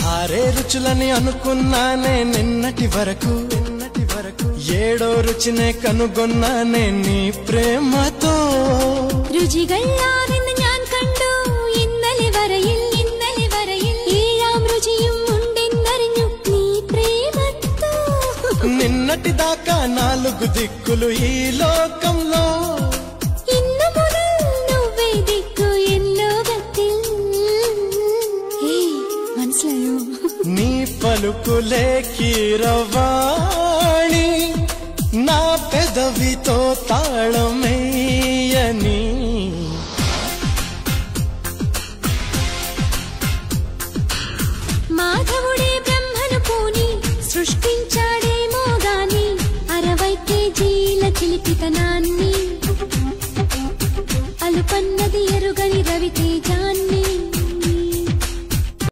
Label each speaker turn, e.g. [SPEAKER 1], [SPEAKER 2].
[SPEAKER 1] ఆరే రుచులని అనుకున్నానే నిన్నటి వరకు ఏడో రుచినే కనుగొన్నానే నీ ప్రేమతో
[SPEAKER 2] രുചികളാണെന്ന് ഞാൻ കണ്ടു ഇന്നലെ വരയിൽ ഏഴാം രുചിയും ഉണ്ടെന്നറിഞ്ഞു നീ പ്രേമത്തോ
[SPEAKER 1] నిన్నటి దాకా నాలుగు దిక్కులు ఈ లోకంలో
[SPEAKER 2] ഇന്നു മുതൽ నువ్వే దిక్కు ఎల్లోగത്തിൽ മനസ്സിലായോ
[SPEAKER 1] నీ పలుకులే కీరవాణి నా పెదవితో తాళమేయని
[SPEAKER 2] మాధవుడే బ్రహ్మను పూని సృష్టించాడేమో గాని 60 కేజీల చిలిపితనాన్ని